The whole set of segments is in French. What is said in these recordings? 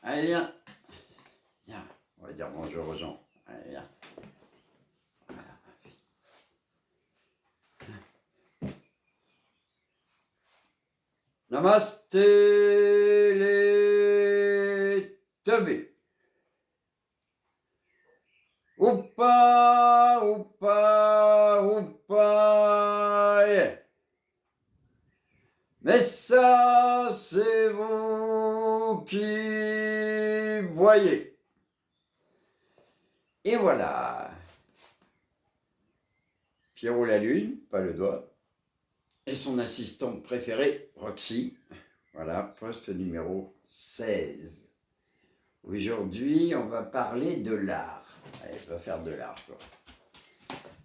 Allez, viens. Viens. On va dire bonjour aux gens. Allez, viens. Voilà. Namasté les teubés. Oupa, oupa, oupa, yeah. Mais ça, c'est vous qui voyez. Et voilà. Pierrot la Lune, pas le doigt, et son assistante préférée, Roxy. Voilà, poste numéro 16. Aujourd'hui, on va parler de l'art. Allez, on va faire de l'art, quoi.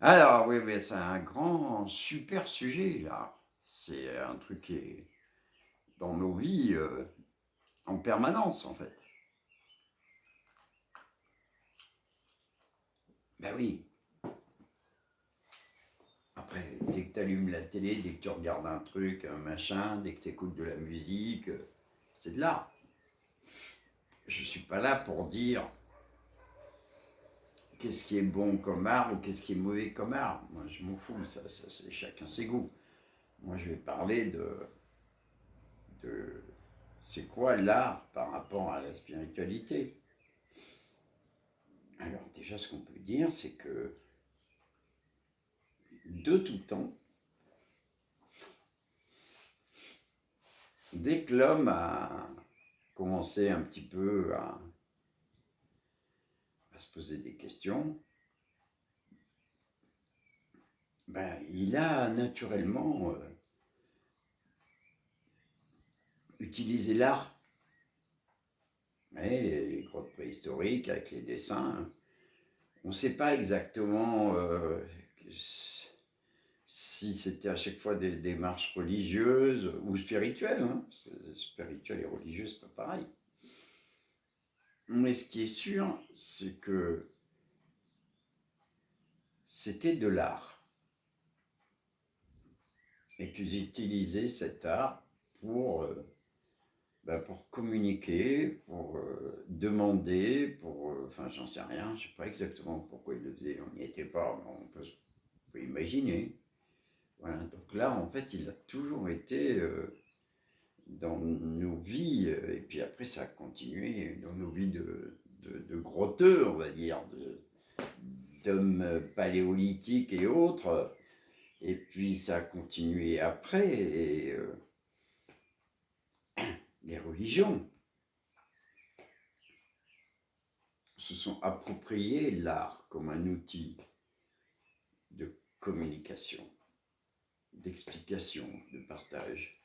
Alors, oui, c'est un grand, super sujet, l'art. C'est un truc qui est dans nos vies en permanence, en fait. Ben oui. Après, dès que tu allumes la télé, dès que tu regardes un truc, un machin, dès que tu écoutes de la musique, c'est de l'art. Je ne suis pas là pour dire qu'est-ce qui est bon comme art ou qu'est-ce qui est mauvais comme art. Moi, je m'en fous, ça c'est chacun ses goûts. Moi, je vais parler de c'est quoi l'art par rapport à la spiritualité. Alors déjà, ce qu'on peut dire, c'est que de tout temps, dès que l'homme a commencé un petit peu à se poser des questions, ben, il a naturellement utilisé l'art. Les grottes préhistoriques avec les dessins, on ne sait pas exactement si c'était à chaque fois des démarches religieuses ou spirituelles. Hein. Spirituelle et religieuse, c'est pas pareil. Mais ce qui est sûr, c'est que c'était de l'art. Et qu'ils utilisaient cet art pour communiquer, pour demander, enfin j'en sais rien, je ne sais pas exactement pourquoi ils le faisaient, on n'y était pas, mais on peut imaginer. Voilà, donc là en fait il a toujours été dans nos vies, et puis après ça a continué dans nos vies de grotteux, on va dire, d'hommes paléolithiques et autres, et puis ça a continué après, et les religions se sont appropriés l'art comme un outil de communication, d'explication, de partage.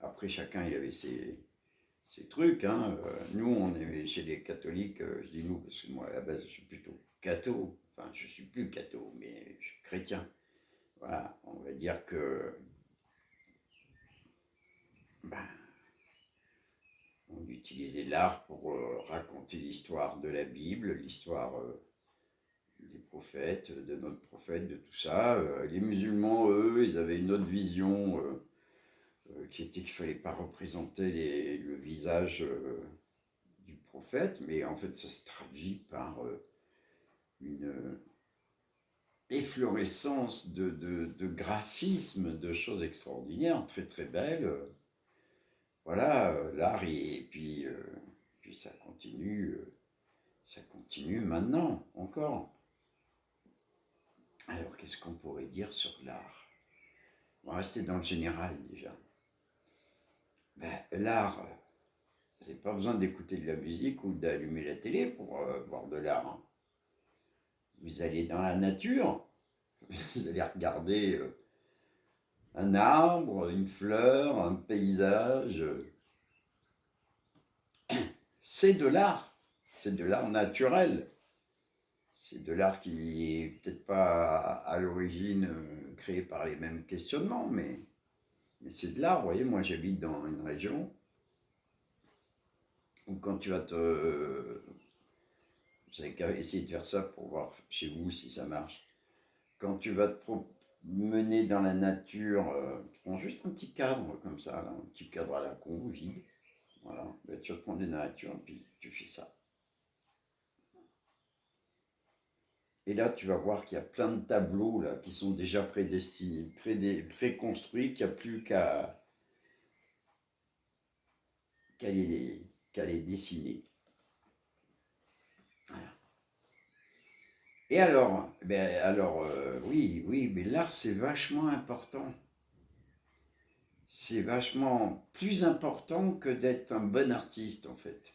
Après, chacun, il avait ses trucs. Hein. Nous, on est chez les catholiques, je dis nous, parce que moi, à la base, je suis plutôt catho. Enfin, je suis plus catho, mais je suis chrétien. Voilà, on va dire que on utilisait l'art pour raconter l'histoire de la Bible, l'histoire des prophètes, de notre prophète, de tout ça. Les musulmans, eux, ils avaient une autre vision qui était qu'il ne fallait pas représenter le visage du prophète, mais en fait ça se traduit par une efflorescence de graphismes, de choses extraordinaires, très très belles. Voilà, l'art, et puis ça continue maintenant, encore. Alors, qu'est-ce qu'on pourrait dire sur l'art? On va rester dans le général déjà. L'art, vous n'avez pas besoin d'écouter de la musique ou d'allumer la télé pour voir de l'art. Hein. Vous allez dans la nature, vous allez regarder un arbre, une fleur, un paysage. C'est de l'art. C'est de l'art naturel. C'est de l'art qui est peut-être pas à l'origine créé par les mêmes questionnements, mais c'est de l'art. Vous voyez, moi j'habite dans une région où quand tu vas vous savez qu'à essayer de faire ça pour voir chez vous si ça marche. Quand tu vas te promener dans la nature, tu prends juste un petit cadre comme ça, là, un petit cadre à la con, vide. Voilà, ben, tu vas prendre des natures, puis tu fais ça. Et là, tu vas voir qu'il y a plein de tableaux là, qui sont déjà prédestinés, préconstruits, qu'il n'y a plus qu'à les dessiner. Voilà. Et alors, oui, mais l'art, c'est vachement important. C'est vachement plus important que d'être un bon artiste, en fait.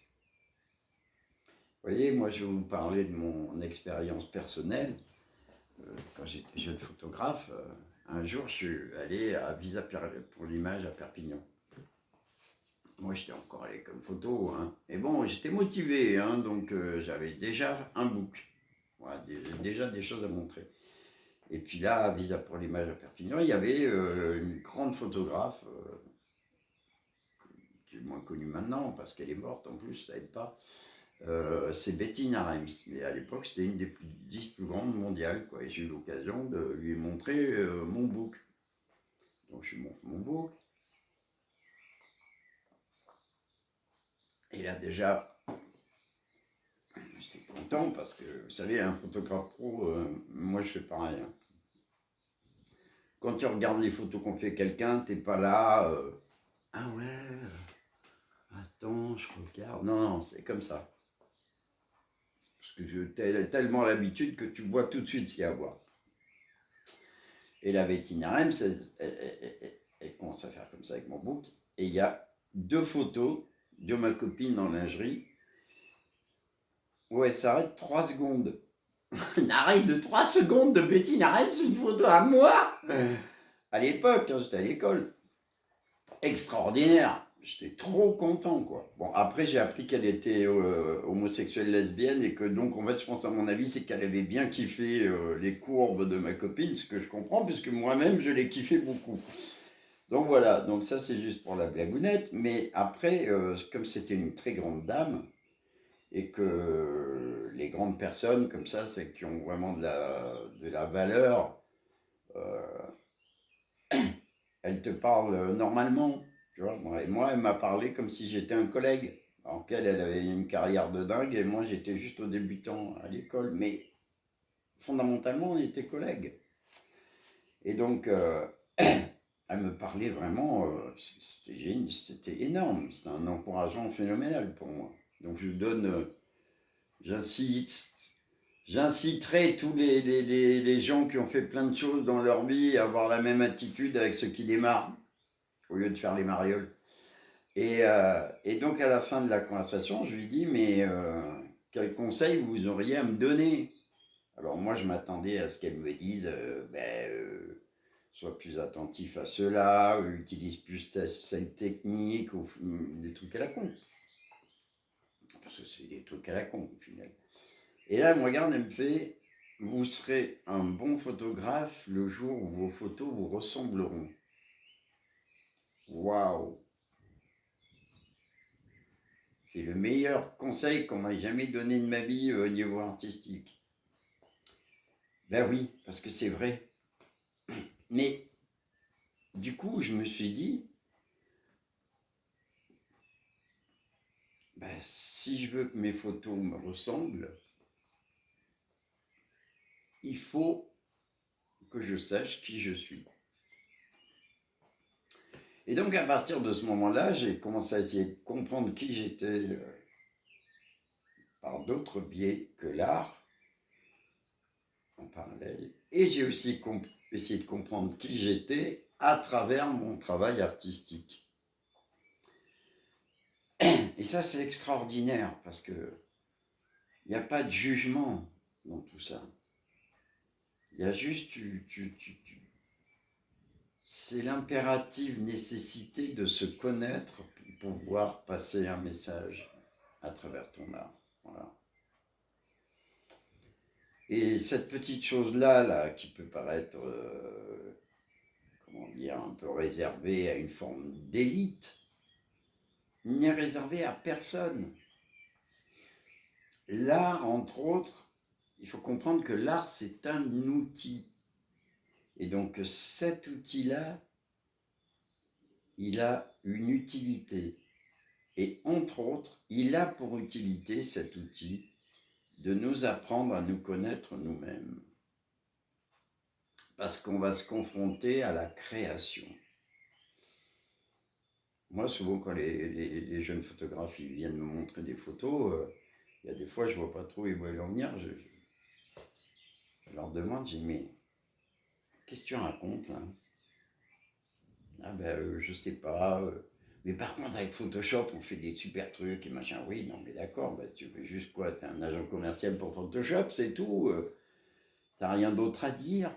Vous voyez, moi, je vais vous parler de mon expérience personnelle. Quand j'étais jeune photographe, un jour, je suis allé à Visa pour l'image à Perpignan. Moi, j'étais encore allé comme photo, hein. Et bon, j'étais motivé, hein, donc j'avais déjà un book. Voilà, déjà des choses à montrer. Et puis là, à Visa pour l'image à Perpignan, il y avait une grande photographe, qui est moins connue maintenant, parce qu'elle est morte en plus, ça aide pas. C'est Betty Narems. Et à l'époque, c'était une des 10 plus grandes mondiales, quoi. Et j'ai eu l'occasion de lui montrer mon book. Donc je lui montre mon book. Et là, déjà, j'étais content parce que, vous savez, un photographe pro, moi je fais pareil, hein. Quand tu regardes les photos qu'on fait quelqu'un, t'es pas là, ah ouais, attends, je regarde. Non, non, c'est comme ça. Parce que j'ai tellement l'habitude que tu vois tout de suite ce qu'il y a à voir. Et la vétérinaire, elle commence à faire comme ça avec mon book. Et il y a 2 photos de ma copine en lingerie où elle s'arrête 3 secondes. Une arrêt de 3 secondes de Betty Narem sur une photo à moi. À l'époque, hein, j'étais à l'école. Extraordinaire. J'étais trop content, quoi. Bon, après, j'ai appris qu'elle était homosexuelle lesbienne et que donc, en fait, je pense à mon avis, c'est qu'elle avait bien kiffé les courbes de ma copine, ce que je comprends, puisque moi-même, je l'ai kiffé beaucoup. Donc voilà, donc ça, c'est juste pour la blagounette. Mais après, comme c'était une très grande dame, et que les grandes personnes comme ça, c'est qui ont vraiment de la valeur, euh, elles te parlent normalement, tu vois. Et moi, elle m'a parlé comme si j'étais un collègue. Alors qu'elle, elle avait une carrière de dingue et moi, j'étais juste au débutant à l'école. Mais fondamentalement, on était collègues. Et donc, elle me parlait vraiment, c'était énorme, c'était un encouragement phénoménal pour moi. Donc je donne, j'incite, j'inciterai tous les gens qui ont fait plein de choses dans leur vie à avoir la même attitude avec ceux qui démarrent, au lieu de faire les marioles. Et donc à la fin de la conversation, je lui dis, mais quel conseil vous auriez à me donner? Alors moi, je m'attendais à ce qu'elle me dise, sois plus attentif à cela, utilise plus cette technique, ou des trucs à la con. Parce que c'est des trucs à la con, au final. Et là, elle me regarde et me fait, vous serez un bon photographe le jour où vos photos vous ressembleront. Waouh! C'est le meilleur conseil qu'on m'a jamais donné de ma vie au niveau artistique. Ben oui, parce que c'est vrai. Mais du coup, je me suis dit, ben, si je veux que mes photos me ressemblent, il faut que je sache qui je suis. Et donc à partir de ce moment-là, j'ai commencé à essayer de comprendre qui j'étais par d'autres biais que l'art en parallèle. Et j'ai aussi essayé de comprendre qui j'étais à travers mon travail artistique. Et ça, c'est extraordinaire parce que il n'y a pas de jugement dans tout ça. Il y a juste, c'est l'impérative nécessité de se connaître pour pouvoir passer un message à travers ton art. Voilà. Et cette petite chose-là, là, qui peut paraître, comment dire, un peu réservée à une forme d'élite, n'est réservée à personne. L'art, entre autres, il faut comprendre que l'art, c'est un outil. Et donc cet outil-là, il a une utilité. Et entre autres, il a pour utilité cet outil de nous apprendre à nous connaître nous-mêmes. Parce qu'on va se confronter à la création. Moi, souvent, quand les jeunes photographes ils viennent me montrer des photos, il y a des fois, je ne vois pas trop où ils veulent en venir. Je leur demande, je dis, mais qu'est-ce que tu racontes là? Ah ben, je sais pas. Mais par contre, avec Photoshop, on fait des super trucs et machin. Oui, non, mais d'accord, bah, tu fais juste quoi? T'es un agent commercial pour Photoshop, c'est tout. T'as rien d'autre à dire.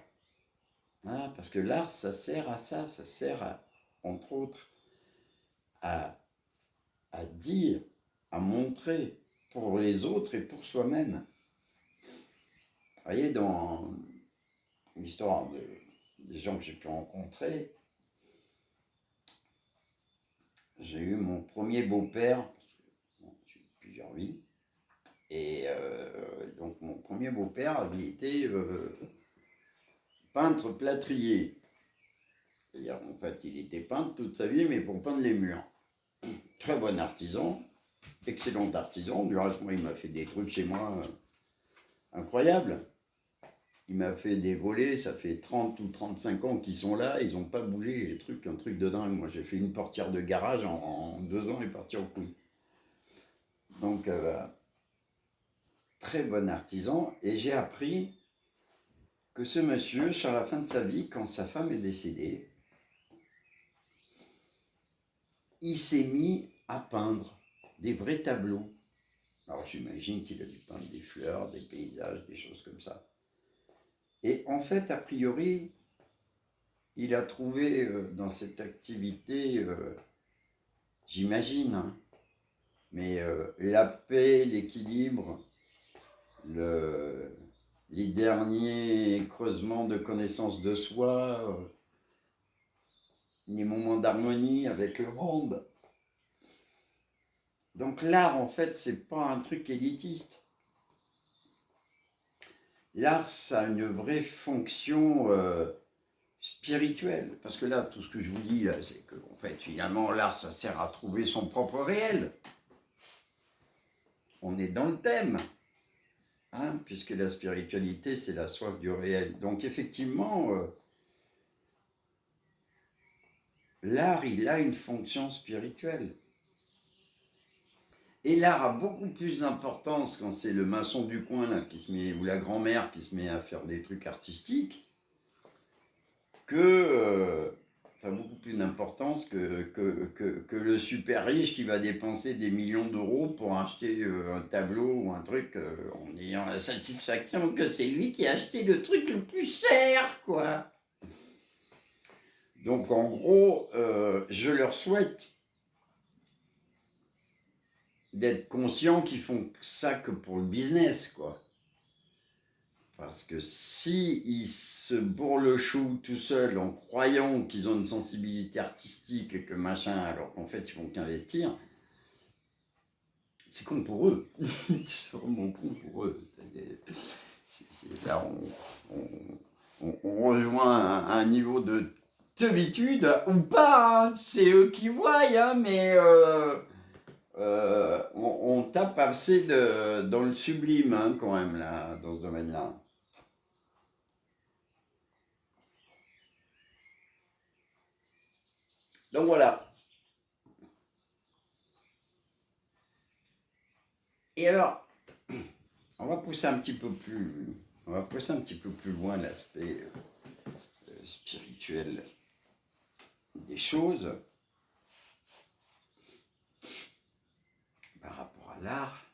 Hein, parce que l'art, ça sert à ça. Ça sert, entre autres, à, à dire, à montrer pour les autres et pour soi-même. Vous voyez, dans l'histoire des gens que j'ai pu rencontrer, j'ai eu mon premier beau-père, bon, j'ai eu plusieurs vies, et donc mon premier beau-père, il était peintre plâtrier. C'est-à-dire, en fait, il était peintre toute sa vie, mais pour peindre les murs. Très bon artisan, excellent artisan. Du reste, moi, il m'a fait des trucs chez moi incroyables. Il m'a fait des volets, ça fait 30 ou 35 ans qu'ils sont là, ils n'ont pas bougé, les trucs, un truc de dingue. Moi, j'ai fait une portière de garage en 2 ans et parti en couille. Donc, très bon artisan. Et j'ai appris que ce monsieur, sur la fin de sa vie, quand sa femme est décédée, il s'est mis à peindre des vrais tableaux. Alors j'imagine qu'il a dû peindre des fleurs, des paysages, des choses comme ça. Et en fait, a priori, il a trouvé dans cette activité, j'imagine, hein, mais la paix, l'équilibre, les derniers creusements de connaissance de soi, les moments d'harmonie avec le monde. Donc l'art, en fait, c'est pas un truc élitiste. L'art, ça a une vraie fonction spirituelle. Parce que là, tout ce que je vous dis, là, c'est que, en fait, finalement, l'art, ça sert à trouver son propre réel. On est dans le thème, hein, puisque la spiritualité, c'est la soif du réel. Donc, effectivement, l'art, il a une fonction spirituelle. Et l'art a beaucoup plus d'importance quand c'est le maçon du coin là, qui se met, ou la grand-mère qui se met à faire des trucs artistiques, que ça a beaucoup plus d'importance que le super riche qui va dépenser des millions d'euros pour acheter un tableau ou un truc en ayant la satisfaction que c'est lui qui a acheté le truc le plus cher, quoi. Donc en gros, je leur souhaite d'être conscients qu'ils font ça que pour le business, quoi. Parce que si ils se bourrent le chou tout seuls en croyant qu'ils ont une sensibilité artistique et que machin, alors qu'en fait ils font qu'investir, c'est con pour eux. C'est vraiment con pour eux. Là, on rejoint un niveau de teubitude, ou pas, hein, c'est eux qui voient, hein, mais on tape assez dans le sublime, hein, quand même, là, dans ce domaine-là. Donc voilà. Et alors, on va pousser un petit peu plus, on va pousser un petit peu plus loin l'aspect spirituel des choses par rapport à l'art.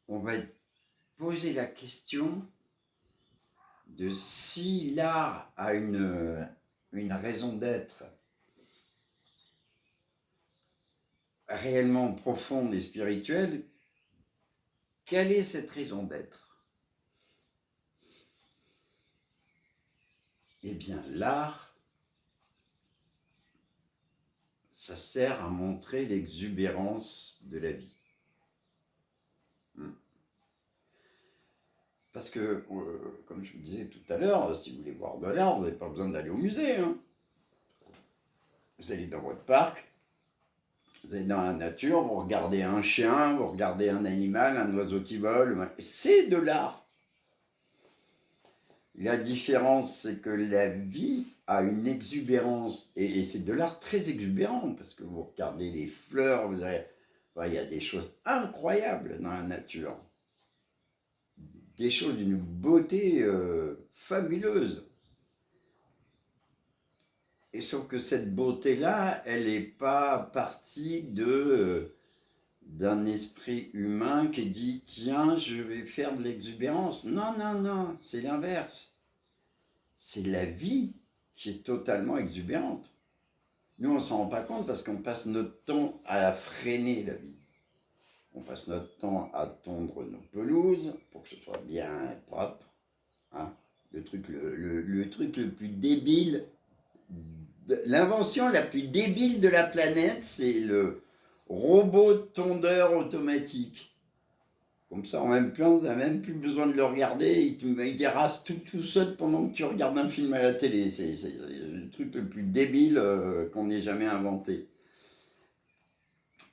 On va poser la question de si l'art a une raison d'être réellement profonde et spirituelle. Quelle est cette raison d'être? Eh bien, l'art, ça sert à montrer l'exubérance de la vie. Parce que, comme je vous disais tout à l'heure, si vous voulez voir de l'art, vous n'avez pas besoin d'aller au musée, hein. Vous allez dans votre parc, vous allez dans la nature, vous regardez un chien, vous regardez un animal, un oiseau qui vole, c'est de l'art. La différence, c'est que la vie a une exubérance, et c'est de l'art très exubérant, parce que vous regardez les fleurs, vous avez, il y a des choses incroyables dans la nature, des choses d'une beauté fabuleuse. Et sauf que cette beauté-là, elle n'est pas partie d'un esprit humain qui dit « Tiens, je vais faire de l'exubérance ». Non, non, non, c'est l'inverse. C'est la vie qui est totalement exubérante. Nous, on ne s'en rend pas compte parce qu'on passe notre temps à la freiner, la vie. On passe notre temps à tondre nos pelouses pour que ce soit bien propre. Hein. Le truc le plus débile, l'invention la plus débile de la planète, c'est le robot tondeur automatique. Comme ça, on n'a même plus besoin de le regarder, il terrasse tout seul pendant que tu regardes un film à la télé. C'est le truc le plus débile qu'on ait jamais inventé.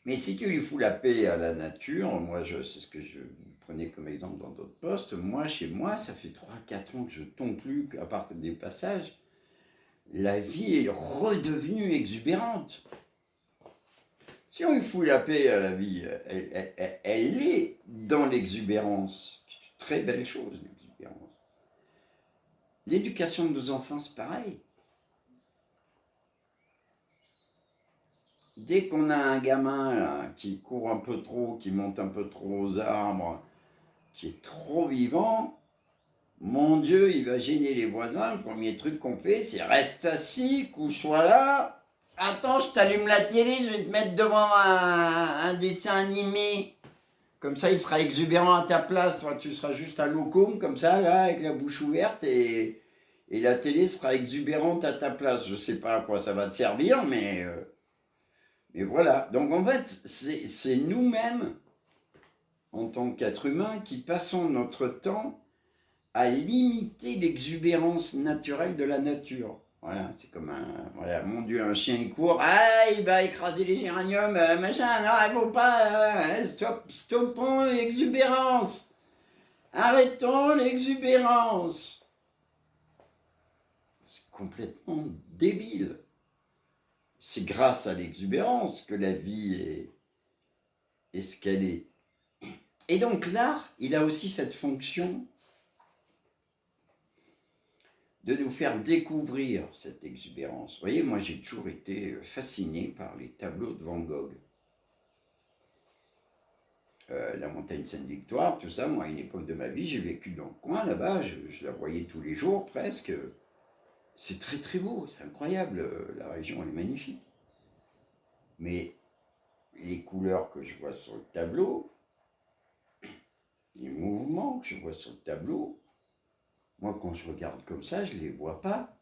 Mais si tu lui fous la paix à la nature, moi c'est ce que je prenais comme exemple dans d'autres postes, moi chez moi, ça fait 3-4 ans que je ne tombe plus, à part des passages, la vie est redevenue exubérante. Si on lui fout la paix à la vie, elle est dans l'exubérance. C'est une très belle chose, l'exubérance. L'éducation de nos enfants, c'est pareil. Dès qu'on a un gamin là, qui court un peu trop, qui monte un peu trop aux arbres, qui est trop vivant, mon Dieu, il va gêner les voisins. Le premier truc qu'on fait, c'est reste assis, couche-toi là. Attends, je t'allume la télé, je vais te mettre devant un dessin animé. Comme ça, il sera exubérant à ta place. Toi, tu seras juste à l'ocôme, comme ça, là, avec la bouche ouverte, et la télé sera exubérante à ta place. Je ne sais pas à quoi ça va te servir, mais voilà. Donc, en fait, c'est nous-mêmes, en tant qu'êtres humains, qui passons notre temps à limiter l'exubérance naturelle de la nature. Voilà, c'est comme mon Dieu, un chien il court, il va écraser les géraniums, machin, non, il ne faut pas, stoppons l'exubérance, arrêtons l'exubérance. C'est complètement débile. C'est grâce à l'exubérance que la vie est ce qu'elle est. Et donc l'art, il a aussi cette fonction de nous faire découvrir cette exubérance. Vous voyez, moi j'ai toujours été fasciné par les tableaux de Van Gogh. La montagne Sainte-Victoire, tout ça, moi à une époque de ma vie, j'ai vécu dans le coin là-bas, je la voyais tous les jours presque. C'est très très beau, c'est incroyable, la région elle est magnifique. Mais les couleurs que je vois sur le tableau, les mouvements que je vois sur le tableau, moi, quand je regarde comme ça, je ne les vois pas.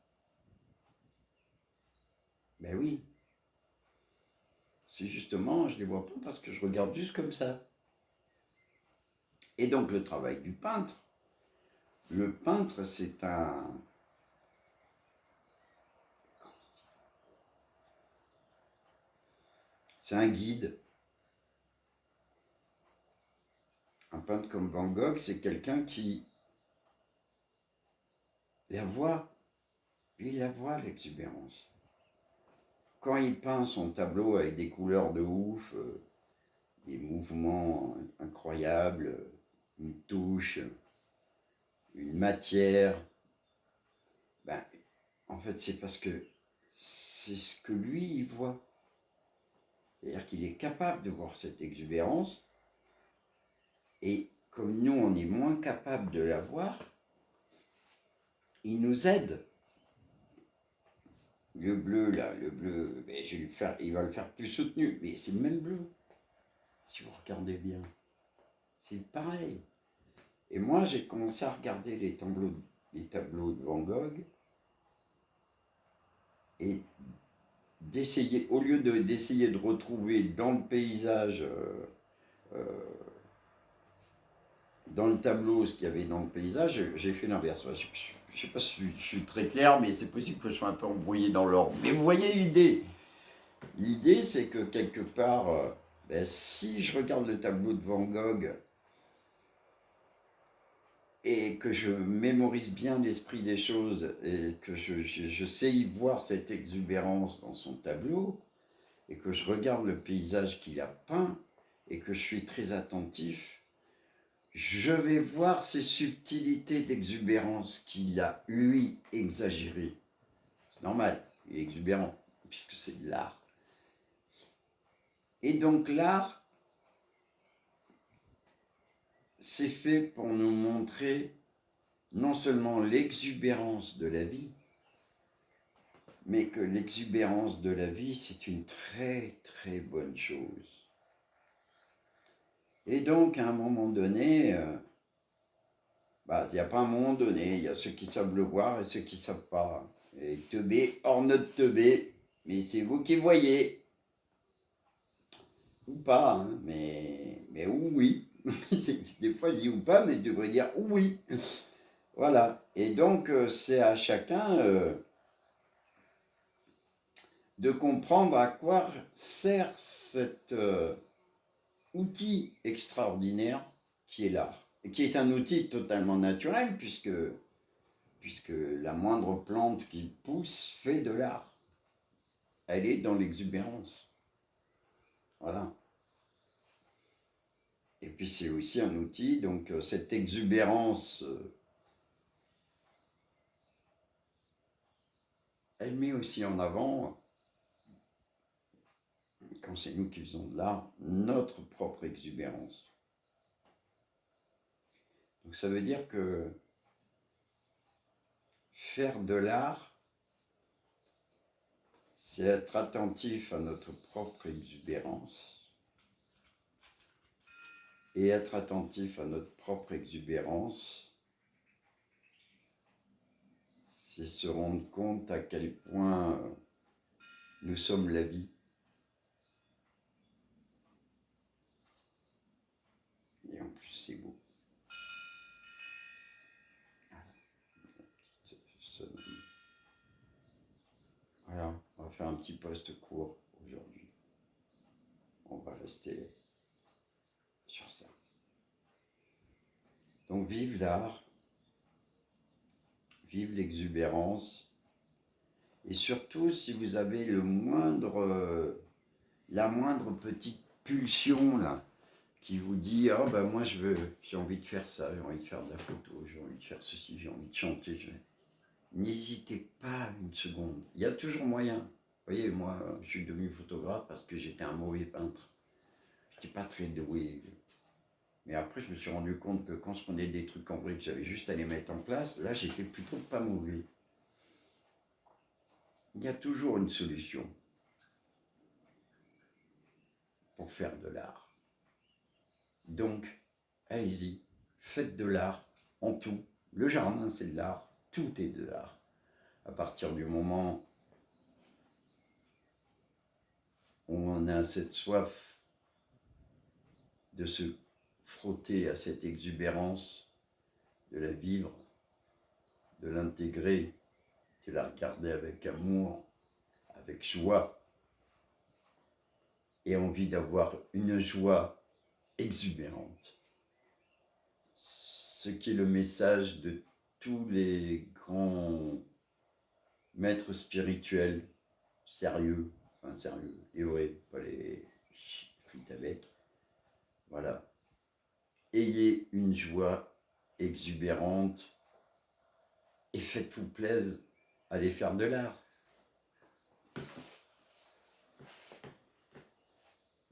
Ben oui. C'est justement, je ne les vois pas parce que je regarde juste comme ça. Et donc, le travail du peintre, le peintre, c'est un guide. Un peintre comme Van Gogh, c'est quelqu'un qui la voit. Lui, il la voit, l'exubérance. Quand il peint son tableau avec des couleurs de ouf, des mouvements incroyables, une touche, une matière, ben, en fait, c'est parce que c'est ce que lui, il voit. C'est-à-dire qu'il est capable de voir cette exubérance, et comme nous, on est moins capable de la voir, il nous aide. Le bleu, là, le bleu, ben, il va le faire plus soutenu, mais c'est le même bleu, si vous regardez bien. C'est pareil. Et moi, j'ai commencé à regarder les tableaux de Van Gogh, et d'essayer, au lieu d'essayer de retrouver dans le paysage, dans le tableau, ce qu'il y avait dans le paysage, j'ai fait l'inverse. Je ne sais pas si je suis très clair, mais c'est possible que je sois un peu embrouillé dans l'ordre. Mais vous voyez l'idée. L'idée, c'est que quelque part, si je regarde le tableau de Van Gogh et que je mémorise bien l'esprit des choses et que je sais y voir cette exubérance dans son tableau et que je regarde le paysage qu'il a peint et que je suis très attentif, je vais voir ces subtilités d'exubérance qu'il a, lui, exagérées. C'est normal, il est exubérant, puisque c'est de l'art. Et donc l'art, c'est fait pour nous montrer non seulement l'exubérance de la vie, mais que l'exubérance de la vie, c'est une très très bonne chose. Et donc, à un moment donné, il n'y a pas un moment donné, il y a ceux qui savent le voir et ceux qui ne savent pas. Et teubé, hors notre teubé, mais c'est vous qui voyez. Ou pas, hein, mais oui. Des fois, je dis ou pas, mais je devrais dire oui. Voilà. Et donc, c'est à chacun de comprendre à quoi sert cet outil extraordinaire qui est l'art. Et qui est un outil totalement naturel, puisque la moindre plante qui pousse fait de l'art. Elle est dans l'exubérance. Voilà. Et puis c'est aussi un outil, donc cette exubérance, elle met aussi en avant, quand c'est nous qui faisons de l'art, notre propre exubérance. Donc ça veut dire que faire de l'art, c'est être attentif à notre propre exubérance. Et être attentif à notre propre exubérance, c'est se rendre compte à quel point nous sommes la vie. Et en plus, c'est beau. Voilà, on va faire un petit post court aujourd'hui. On va rester sur ça. Donc vive l'art, vive l'exubérance, et surtout si vous avez la moindre petite pulsion là, qui vous dit « Ah ben moi j'ai envie de faire ça, j'ai envie de faire de la photo, j'ai envie de faire ceci, j'ai envie de chanter. » N'hésitez pas une seconde, il y a toujours moyen. Vous voyez, moi je suis devenu photographe parce que j'étais un mauvais peintre. Je n'étais pas très doué. Mais après, je me suis rendu compte que quand je prenais des trucs en brique, j'avais juste à les mettre en place. Là, j'étais plutôt pas mauvais. Il y a toujours une solution pour faire de l'art. Donc, allez-y, faites de l'art en tout. Le jardin, c'est de l'art. Tout est de l'art. À partir du moment où on a cette soif de se frotter à cette exubérance, de la vivre, de l'intégrer, de la regarder avec amour, avec joie, et envie d'avoir une joie exubérante. Ce qui est le message de tous les grands maîtres spirituels sérieux, les vrais, pas les frites avec. Voilà. Ayez une joie exubérante et faites-vous plaisir à aller faire de l'art.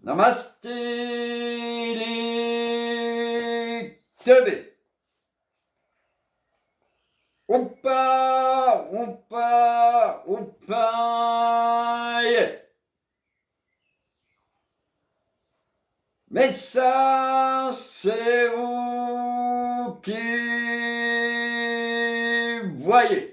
Namasté les teubés. Oupa, oupa, oupa, yeah. Mais ça, c'est vous qui voyez.